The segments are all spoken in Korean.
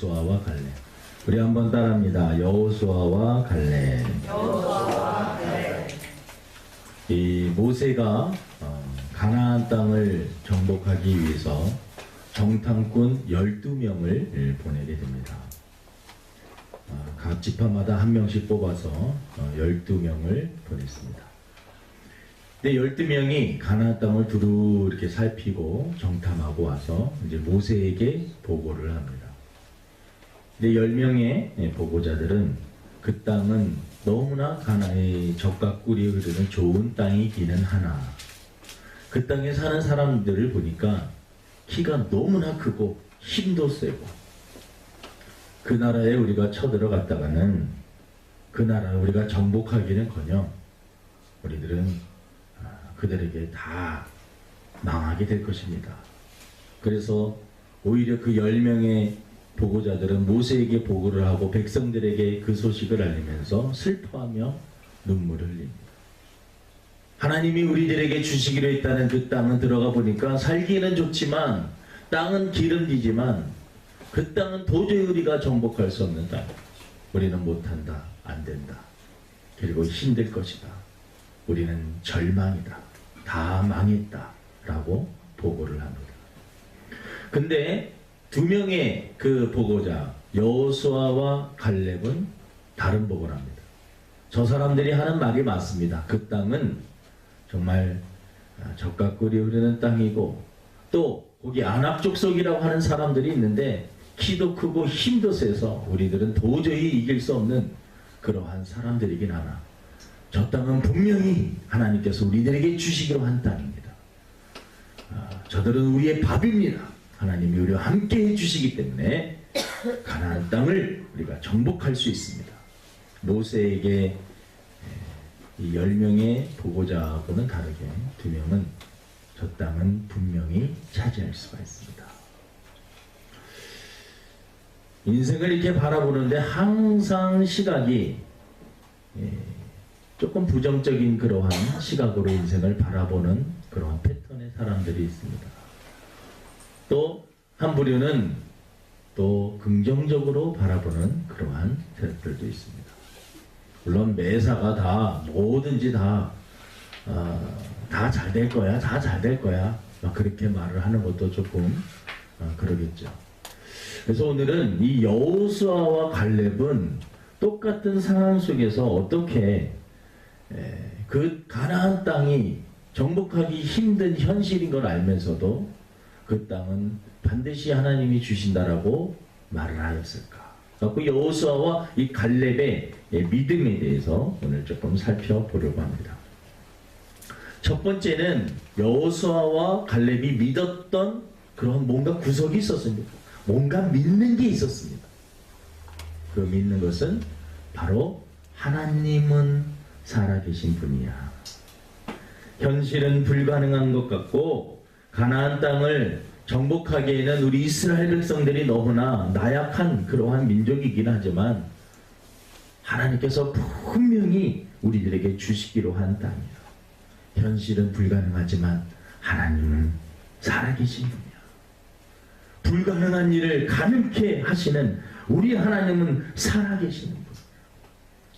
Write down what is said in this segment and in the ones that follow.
여호수아와 갈렙. 우리 한번 따라합니다. 여호수아와 갈렙. 이 모세가 가나안 땅을 정복하기 위해서 정탐꾼 12명을 보내게 됩니다. 각 지파마다 한 명씩 뽑아서 12명을 보냈습니다. 근데 12명이 가나안 땅을 두루 이렇게 살피고 정탐하고 와서 이제 모세에게 보고를 합니다. 근데 10명의 보고자들은 그 땅은 너무나 가나안의 젖과 꿀이 흐르는 좋은 땅이기는 하나, 그 땅에 사는 사람들을 보니까 키가 너무나 크고 힘도 세고, 그 나라에 우리가 쳐들어갔다가는 그 나라를 우리가 정복하기는커녕 우리들은 그들에게 다 망하게 될 것입니다. 그래서 오히려 그 10명의 보고자들은 모세에게 보고를 하고 백성들에게 그 소식을 알리면서 슬퍼하며 눈물을 흘립니다. 하나님이 우리들에게 주시기로 했다는 그 땅은 들어가 보니까 살기는 좋지만, 땅은 기름지지만 그 땅은 도저히 우리가 정복할 수 없는 땅. 우리는 못한다, 안 된다, 그리고 힘들 것이다, 우리는 절망이다, 다 망했다 라고 보고를 합니다. 근데 2명의 그 보고자 여호수아와 갈렙은 다른 보고를 합니다. 저 사람들이 하는 말이 맞습니다. 그 땅은 정말 젖과 꿀이 흐르는 땅이고, 또 거기 아낙 족속이라고 하는 사람들이 있는데 키도 크고 힘도 세서 우리들은 도저히 이길 수 없는 그러한 사람들이긴 하나, 저 땅은 분명히 하나님께서 우리들에게 주시기로 한 땅입니다. 저들은 우리의 밥입니다. 하나님이 우리와 함께 해주시기 때문에 가나안 땅을 우리가 정복할 수 있습니다. 모세에게 이 10명의 보고자하고는 다르게 2명은 저 땅은 분명히 차지할 수가 있습니다. 인생을 이렇게 바라보는데 항상 시각이 조금 부정적인 그러한 시각으로 인생을 바라보는 그러한 패턴의 사람들이 있습니다. 또 한 부류는 또 긍정적으로 바라보는 그러한 세력들도 있습니다. 물론 매사가 다 뭐든지 다 잘 될 거야, 다 잘 될 거야, 막 그렇게 말을 하는 것도 조금 그러겠죠. 그래서 오늘은 이 여호수아와 갈렙은 똑같은 상황 속에서 어떻게 그 가나안 땅이 정복하기 힘든 현실인 걸 알면서도 그 땅은 반드시 하나님이 주신다라고 말을 하였을까? 그 여호수아와 이 갈렙의 믿음에 대해서 오늘 조금 살펴보려고 합니다. 첫 번째는 여호수아와 갈렙이 믿었던 그런 뭔가 구석이 있었습니다. 뭔가 믿는 게 있었습니다. 그 믿는 것은 바로 하나님은 살아계신 분이야. 현실은 불가능한 것 같고 가나안 땅을 정복하기에는 우리 이스라엘 백성들이 너무나 나약한 그러한 민족이긴 하지만 하나님께서 분명히 우리들에게 주시기로 한 땅이야. 현실은 불가능하지만 하나님은 살아계신 분이야. 불가능한 일을 가능케 하시는 우리 하나님은 살아계시는 분.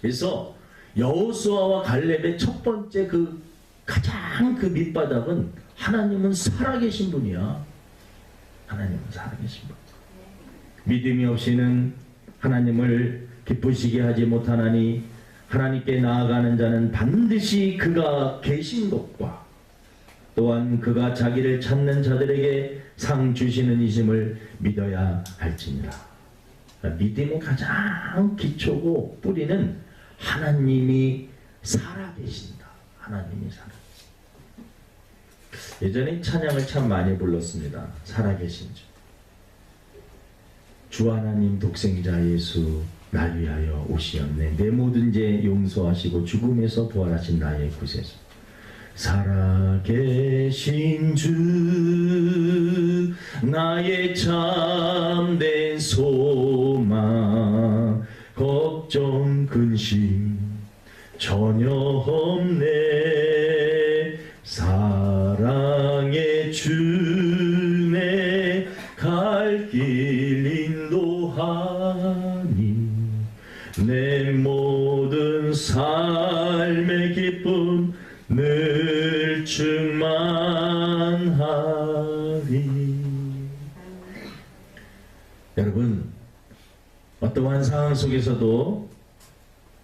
그래서 여호수아와 갈렙의 첫 번째 가장 밑바닥은 하나님은 살아계신 분이야. 하나님은 살아계신 분. 믿음이 없이는 하나님을 기쁘시게 하지 못하나니 하나님께 나아가는 자는 반드시 그가 계신 것과 또한 그가 자기를 찾는 자들에게 상 주시는 이심을 믿어야 할지니라. 믿음의 가장 기초고 뿌리는 하나님이 살아계신다. 하나님이 살아계신다. 예전에 찬양을 참 많이 불렀습니다. 살아계신 주 하나님 독생자 예수 날 위하여 오시었네. 내 모든 죄 용서하시고 죽음에서 부활하신 나의 구세주. 살아계신 주 나의 참된 소망, 걱정 근심 전혀 없네. 사랑의 주네 갈 길 인도하 삶의 기쁨 늘 충만하리. 여러분, 어떠한 상황 속에서도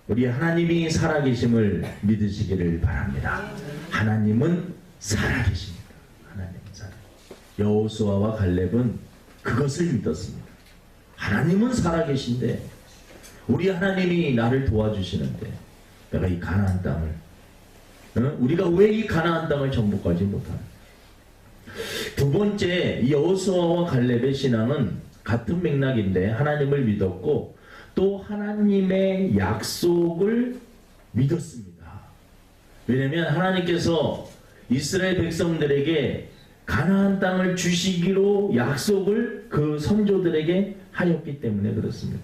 우리 하나님이 살아계심을 믿으시기를 바랍니다. 하나님은 살아계십니다. 하나님은 여호수아와 갈렙은 그것을 믿었습니다. 하나님은 살아계신데, 우리 하나님이 나를 도와주시는데 내가 이 가나안 땅을, 우리가 왜 이 가나안 땅을 정복하지 못하나. 두 번째, 이 여호수아와 갈렙의 신앙은 같은 맥락인데 하나님을 믿었고 또 하나님의 약속을 믿었습니다. 왜냐하면 하나님께서 이스라엘 백성들에게 가나안 땅을 주시기로 약속을 그 선조들에게 하였기 때문에 그렇습니다.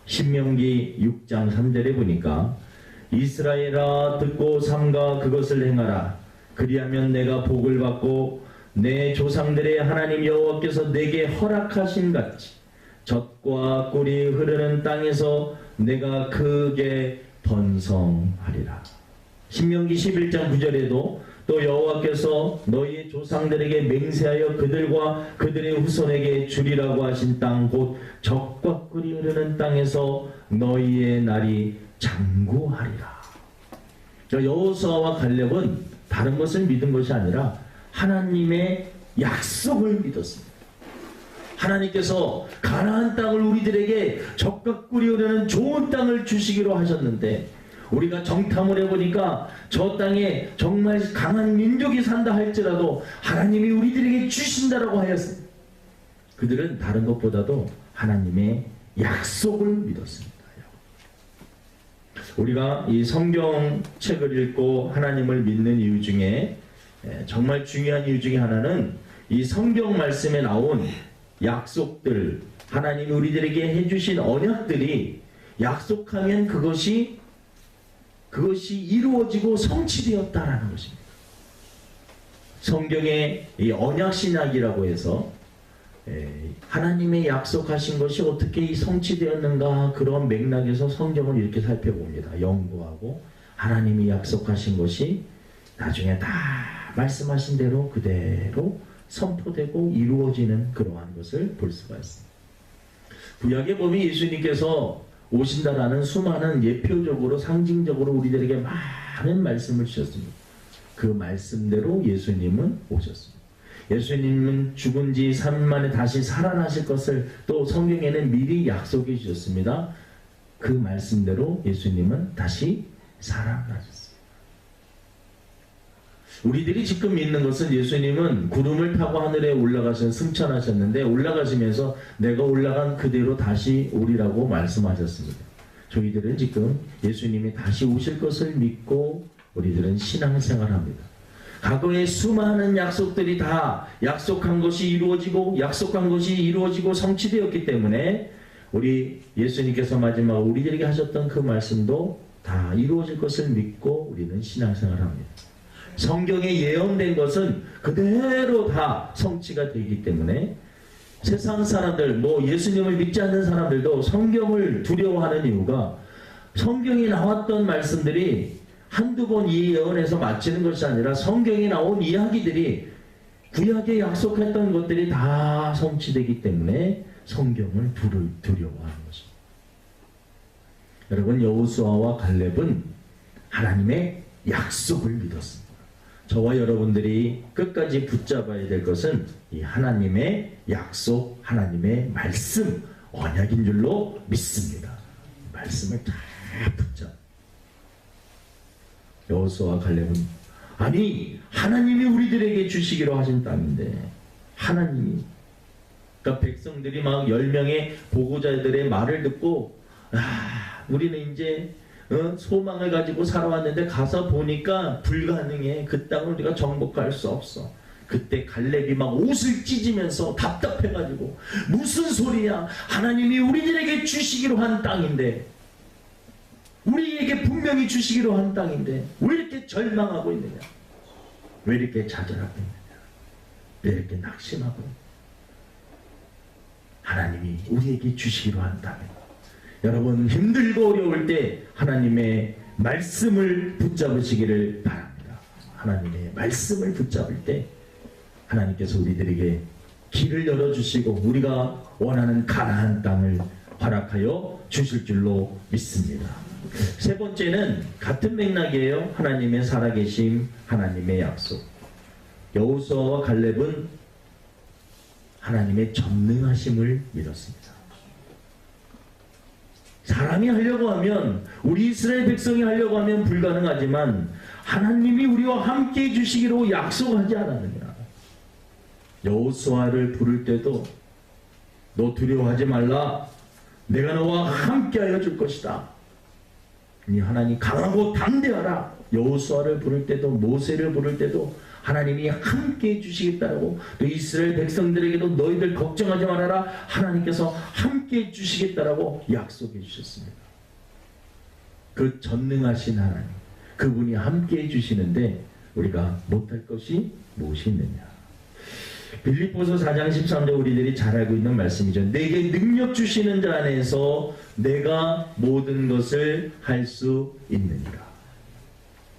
신명기 6장 3절에 보니까 이스라엘아 듣고 삼가 그것을 행하라. 그리하면 내가 복을 받고 내 조상들의 하나님 여호와께서 내게 허락하신 같이 젖과 꿀이 흐르는 땅에서 내가 크게 번성하리라. 신명기 11장 9절에도 또 여호와께서 너희의 조상들에게 맹세하여 그들과 그들의 후손에게 주리라고 하신 땅 곧 젖과 꿀이 흐르는 땅에서 너희의 날이 장구하리라. 여호수아와 갈렙은 다른 것을 믿은 것이 아니라 하나님의 약속을 믿었습니다. 하나님께서 가나안 땅을 우리들에게 젖과 꿀이 흐르는 좋은 땅을 주시기로 하셨는데, 우리가 정탐을 해보니까 저 땅에 정말 강한 민족이 산다 할지라도 하나님이 우리들에게 주신다라고 하였습니다. 그들은 다른 것보다도 하나님의 약속을 믿었습니다. 우리가 이 성경책을 읽고 하나님을 믿는 이유 중에 정말 중요한 이유 중에 하나는 이 성경 말씀에 나온 약속들, 하나님이 우리들에게 해주신 언약들이 약속하면 그것이 이루어지고 성취되었다라는 것입니다. 성경에 이 언약신약이라고 해서 하나님의 약속하신 것이 어떻게 성취되었는가, 그런 맥락에서 성경을 이렇게 살펴봅니다. 연구하고 하나님이 약속하신 것이 나중에 다 말씀하신 대로 그대로 선포되고 이루어지는 그러한 것을 볼 수가 있습니다. 구약에 보면 예수님께서 오신다라는 수많은 예표적으로 상징적으로 우리들에게 많은 말씀을 주셨습니다. 그 말씀대로 예수님은 오셨습니다. 예수님은 죽은 지 3일 만에 다시 살아나실 것을 또 성경에는 미리 약속해 주셨습니다. 그 말씀대로 예수님은 다시 살아나셨습니다. 우리들이 지금 믿는 것은 예수님은 구름을 타고 하늘에 올라가셔서 승천하셨는데, 올라가시면서 내가 올라간 그대로 다시 오리라고 말씀하셨습니다. 저희들은 지금 예수님이 다시 오실 것을 믿고 우리들은 신앙생활합니다. 과거의 수많은 약속들이 다 약속한 것이 이루어지고 성취되었기 때문에 우리 예수님께서 마지막 우리들에게 하셨던 그 말씀도 다 이루어질 것을 믿고 우리는 신앙생활합니다. 성경에 예언된 것은 그대로 다 성취가 되기 때문에 세상 사람들, 예수님을 믿지 않는 사람들도 성경을 두려워하는 이유가, 성경에 나왔던 말씀들이 한두 번 이 예언에서 마치는 것이 아니라 성경에 나온 이야기들이 구약에 약속했던 것들이 다 성취되기 때문에 성경을 두려워하는 것입니다. 여러분, 여호수아와 갈렙은 하나님의 약속을 믿었습니다. 저와 여러분들이 끝까지 붙잡아야 될 것은 이 하나님의 약속, 하나님의 말씀, 언약인 줄로 믿습니다. 말씀을 다 붙잡. 여호수아와 갈렙은 아니 하나님이 우리들에게 주시기로 하신 땅인데, 하나님이, 그러니까 백성들이 막 10명의 보고자들의 말을 듣고 우리는 이제 소망을 가지고 살아왔는데 가서 보니까 불가능해. 그 땅을 우리가 정복할 수 없어. 그때 갈렙이 막 옷을 찢으면서 답답해가지고 무슨 소리야, 하나님이 우리들에게 주시기로 한 땅인데, 우리에게 분명히 주시기로 한 땅인데 왜 이렇게 절망하고 있느냐, 왜 이렇게 좌절하고 있느냐, 왜 이렇게 낙심하고 있느냐. 하나님이 우리에게 주시기로 한 땅에 여러분 힘들고 어려울 때 하나님의 말씀을 붙잡으시기를 바랍니다. 하나님의 말씀을 붙잡을 때 하나님께서 우리들에게 길을 열어주시고 우리가 원하는 가나안 땅을 허락하여 주실 줄로 믿습니다. 세 번째는 같은 맥락이에요. 하나님의 살아계심, 하나님의 약속. 여호수아와 갈렙은 하나님의 전능하심을 믿었습니다. 사람이 하려고 하면, 우리 이스라엘 백성이 하려고 하면 불가능하지만 하나님이 우리와 함께 해주시기로 약속하지 않았느냐. 여호수아를 부를 때도 너 두려워하지 말라, 내가 너와 함께하여 줄 것이다. 이 하나님 강하고 담대하라. 여호수아를 부를 때도 모세를 부를 때도 하나님이 함께 해주시겠다고, 또 이스라엘 백성들에게도 너희들 걱정하지 말아라, 하나님께서 함께 해주시겠다라고 약속해 주셨습니다. 그 전능하신 하나님, 그분이 함께 해주시는데 우리가 못할 것이 무엇이 있느냐. 빌립보서 4장 13절 우리들이 잘 알고 있는 말씀이죠. 내게 능력 주시는 자 안에서 내가 모든 것을 할 수 있느니라.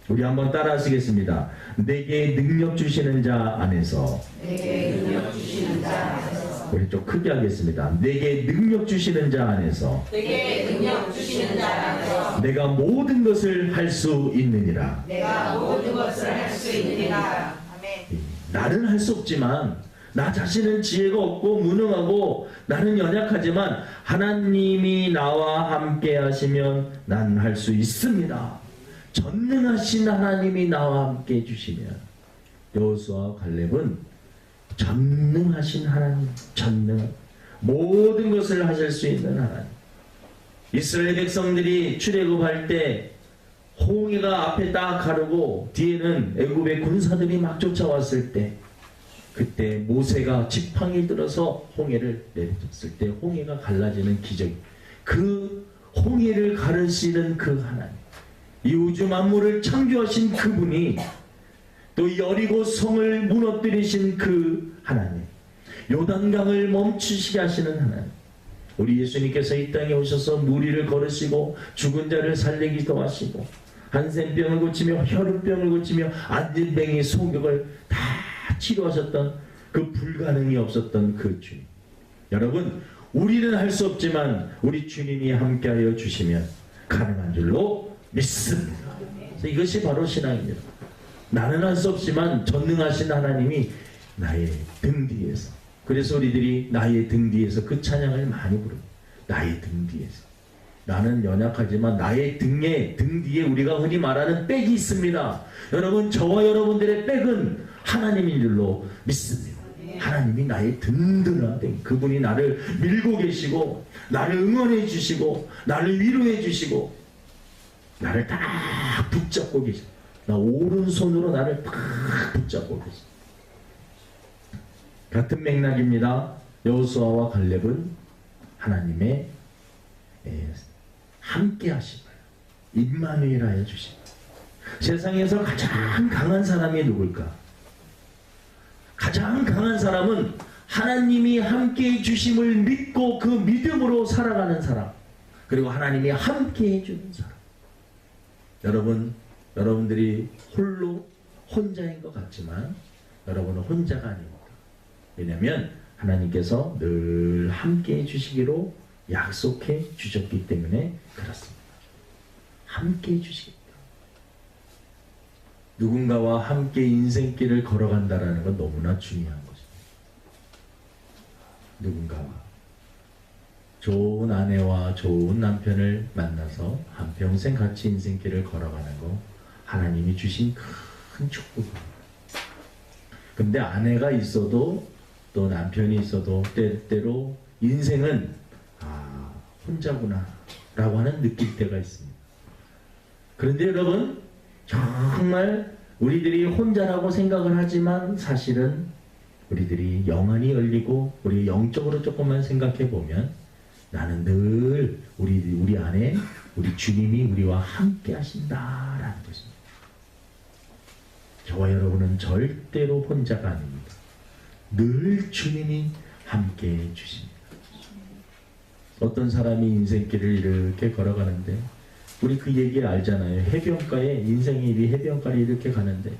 우리 한번 따라 하시겠습니다. 내게 능력 주시는 자 안에서. 내게 능력 주시는 자 안에서. 우리 좀 크게 하겠습니다. 내게 능력 주시는 자 안에서. 내게 능력 주시는 자 안에서. 내가 모든 것을 할 수 있느니라. 내가 모든 것을 할 수 있느니라. 아멘. 나는 할 수 없지만, 나 자신은 지혜가 없고 무능하고 나는 연약하지만 하나님이 나와 함께 하시면 난 할 수 있습니다. 전능하신 하나님이 나와 함께 해주시면. 여호수아와 갈렙은 전능하신 하나님, 모든 것을 하실 수 있는 하나님. 이스라엘 백성들이 출애굽할 때 홍해가 앞에 딱 가르고 뒤에는 애굽의 군사들이 막 쫓아왔을 때, 그때 모세가 지팡이 들어서 홍해를 내려줬을 때 홍해가 갈라지는 기적, 그 홍해를 가르시는 그 하나님, 이 우주 만물을 창조하신 그분이, 또 여리고 성을 무너뜨리신 그 하나님, 요단강을 멈추시게 하시는 하나님, 우리 예수님께서 이 땅에 오셔서 무리를 걸으시고 죽은 자를 살리기도 하시고 한센병을 고치며 혈우병을 고치며 안진뱅이 소격을 다 치료하셨던 그 불가능이 없었던 그 주님. 여러분, 우리는 할 수 없지만 우리 주님이 함께하여 주시면 가능한 줄로 믿습니다. 그래서 이것이 바로 신앙입니다. 나는 할 수 없지만 전능하신 하나님이 나의 등 뒤에서, 그래서 우리들이 나의 등 뒤에서 그 찬양을 많이 부릅니다. 나의 등 뒤에서. 나는 연약하지만 나의 등 뒤에 우리가 흔히 말하는 백이 있습니다. 여러분, 저와 여러분들의 백은 하나님인 줄로 믿습니다. 하나님이 나의 든든한 등, 그분이 나를 밀고 계시고 나를 응원해 주시고 나를 위로해 주시고 나를 딱 붙잡고 계십니다. 나 오른손으로 나를 딱 붙잡고 계십니다. 같은 맥락입니다. 여호수아와 갈렙은 하나님의 함께 하심을 임마누엘 주십니다. 세상에서 가장 강한 사람이 누굴까? 가장 강한 사람은 하나님이 함께 해주심을 믿고 그 믿음으로 살아가는 사람, 그리고 하나님이 함께 해주는 사람. 여러분들이 혼자인 것 같지만 여러분은 혼자가 아닙니다. 왜냐하면 하나님께서 늘 함께 해주시기로 약속해 주셨기 때문에 그렇습니다. 함께 해주시겠다. 누군가와 함께 인생길을 걸어간다는 건 너무나 중요한 것입니다. 누군가와 좋은 아내와 좋은 남편을 만나서 한평생 같이 인생길을 걸어가는 거 하나님이 주신 큰 축복입니다. 근데 아내가 있어도 또 남편이 있어도 때때로 인생은 혼자구나 라고 하는 느낄 때가 있습니다. 그런데 여러분, 정말 우리들이 혼자라고 생각을 하지만 사실은 우리들이 영안이 열리고 우리 영적으로 조금만 생각해 보면 나는 늘 우리 안에 우리 주님이 우리와 함께 하신다라는 것입니다. 저와 여러분은 절대로 혼자가 아닙니다. 늘 주님이 함께 해 주십니다. 어떤 사람이 인생길을 이렇게 걸어가는데 우리 그 얘기를 알잖아요. 해변가에 인생이 해변가를 이렇게 가는데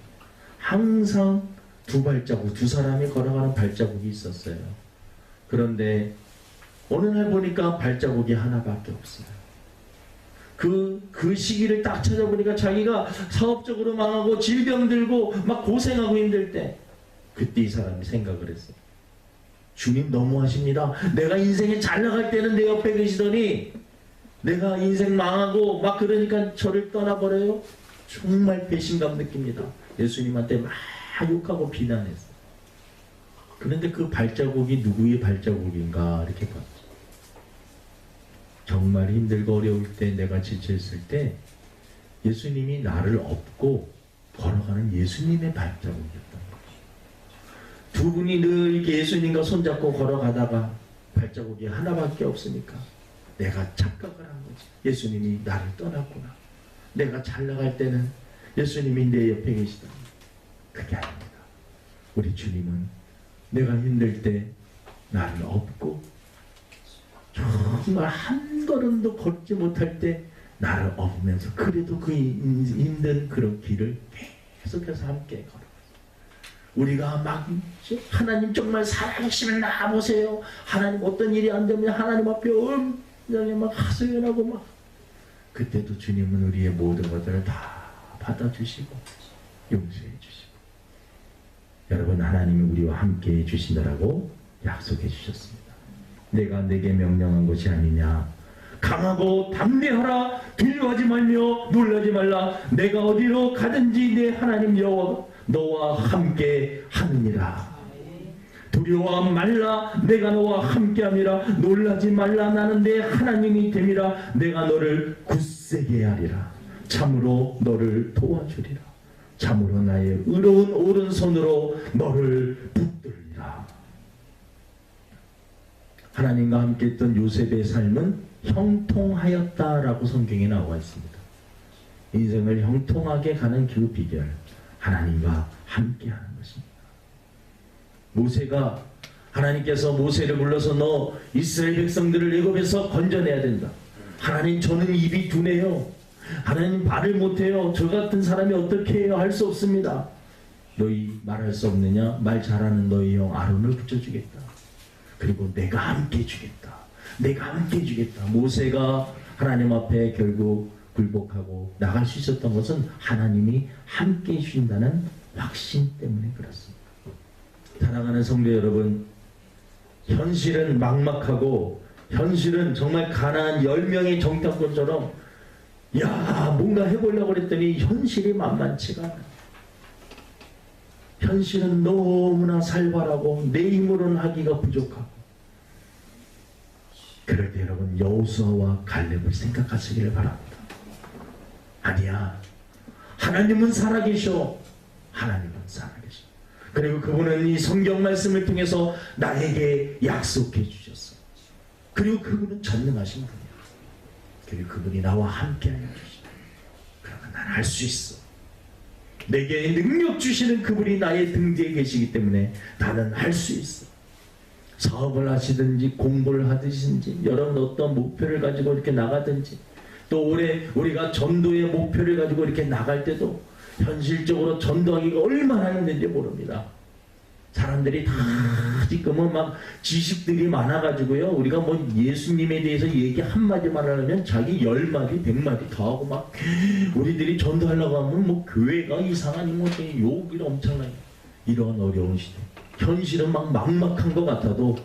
항상 두 발자국, 두 사람이 걸어가는 발자국이 있었어요. 그런데 어느 날 보니까 발자국이 하나밖에 없어요. 그 시기를 딱 찾아보니까 자기가 사업적으로 망하고 질병 들고 막 고생하고 힘들 때 그때 이 사람이 생각을 했어요. 주님 너무하십니다. 내가 인생에 잘 나갈 때는 내 옆에 계시더니 내가 인생 망하고 막 그러니까 저를 떠나버려요. 정말 배신감 느낍니다. 예수님한테 막 욕하고 비난했어요. 그런데 그 발자국이 누구의 발자국인가 이렇게 봤죠. 정말 힘들고 어려울 때 내가 지쳐있을 때 예수님이 나를 업고 걸어가는 예수님의 발자국이었던 거죠. 두 분이 늘 이렇게 예수님과 손잡고 걸어가다가 발자국이 하나밖에 없으니까 내가 착각을 한 거지. 예수님이 나를 떠났구나. 내가 잘 나갈 때는 예수님이 내 옆에 계시더니 그게 아닙니다. 우리 주님은 내가 힘들 때 나를 업고 정말 한 걸음도 걷지 못할 때 나를 업으면서 그래도 그 힘든 그런 길을 계속해서 함께 걸어. 우리가 막 하나님 정말 살아계시면 나와보세요. 하나님 어떤 일이 안 되면 하나님 앞에 엄청나게 막 하소연하고 막 그때도 주님은 우리의 모든 것들을 다 받아주시고 용서해 주시고 여러분 하나님이 우리와 함께 해주신다라고 약속해 주셨습니다. 내가 내게 명령한 것이 아니냐. 강하고 담대하라. 두려워하지 말며 놀라지 말라. 내가 어디로 가든지 내 하나님 여호와 너와 함께 하느니라. 두려워 말라. 내가 너와 함께함이라. 놀라지 말라. 나는 내 하나님이 됨이라. 내가 너를 굳세게 하리라. 참으로 너를 도와주리라. 참으로 나의 의로운 오른손으로 너를 붙들리라. 하나님과 함께 했던 요셉의 삶은 형통하였다라고 성경에 나와 있습니다. 인생을 형통하게 가는 그 비결, 하나님과 함께하는 것입니다. 모세가 하나님께서 모세를 불러서 너 이스라엘 백성들을 애굽에서 건져내야 된다. 하나님 저는 입이 둔해요. 하나님 말을 못해요. 저 같은 사람이 어떻게 해요? 할 수 없습니다. 너희 말할 수 없느냐? 말 잘하는 너희 형 아론을 붙여주겠다. 그리고 내가 함께 해주겠다. 내가 함께 해주겠다. 모세가 하나님 앞에 결국 굴복하고 나갈 수 있었던 것은 하나님이 함께 해주신다는 확신 때문에 그렇습니다. 사랑하는 성도 여러분, 현실은 막막하고 현실은 정말 가난한 10명의 정탐꾼처럼 야 뭔가 해보려고 그랬더니 현실이 만만치가 않아요. 현실은 너무나 살벌하고 내 힘으로는 하기가 부족하고 그럴 때 여러분 여호수아와 갈렙을 생각하시기를 바랍니다. 아니야. 하나님은 살아계셔. 하나님은 살아계셔. 그리고 그분은 이 성경 말씀을 통해서 나에게 약속해 주셨어. 그리고 그분은 전능하신 분이야. 그리고 그분이 나와 함께 하여 주시다. 그러면 난 할 수 있어. 내게 능력 주시는 그분이 나의 등 뒤에 계시기 때문에 나는 할 수 있어. 사업을 하시든지 공부를 하든지 여러분 어떤 목표를 가지고 이렇게 나가든지 또 올해 우리가 전도의 목표를 가지고 이렇게 나갈 때도 현실적으로 전도하기가 얼마나 힘든지 모릅니다. 사람들이 다 지금은 막 지식들이 많아가지고요. 우리가 뭐 예수님에 대해서 얘기 한마디만 하려면 자기 10마디, 100마디 더 하고 막 우리들이 전도하려고 하면 뭐 교회가 이상하니 뭐 욕이 엄청나게 이런 어려운 시대. 현실은 막 막막한 것 같아도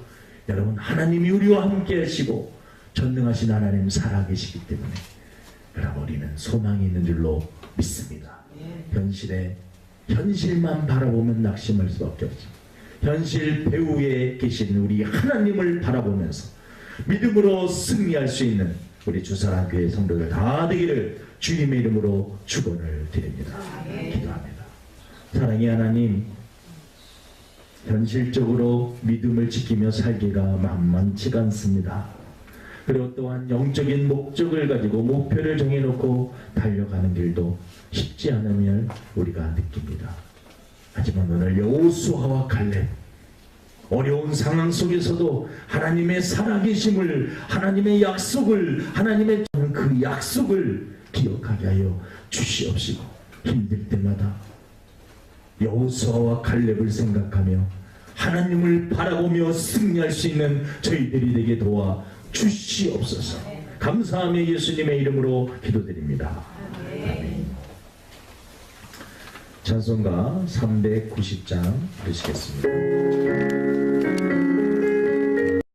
여러분 하나님이 우리와 함께 하시고 전능하신 하나님 살아계시기 때문에 여러분 우리는 소망이 있는 줄로 믿습니다. 현실만 바라보면 낙심할 수밖에 없죠. 현실 배후에 계신 우리 하나님을 바라보면서 믿음으로 승리할 수 있는 우리 주사랑교회 성도들 다 되기를 주님의 이름으로 축원을 드립니다. 기도합니다. 사랑의 하나님, 현실적으로 믿음을 지키며 살기가 만만치가 않습니다. 그리고 또한 영적인 목적을 가지고 목표를 정해놓고 달려가는 길도 쉽지 않으면 우리가 느낍니다. 하지만 오늘 여호수아와 갈렙 어려운 상황 속에서도 하나님의 살아계심을, 하나님의 약속을, 하나님의 그 약속을 기억하게 하여 주시옵시고, 힘들 때마다 여호수아와 칼렙을 생각하며 하나님을 바라보며 승리할 수 있는 저희들이 되게 도와 주시옵소서. 감사하며 예수님의 이름으로 기도드립니다. 아멘. 찬송가 390장 드리시겠습니다.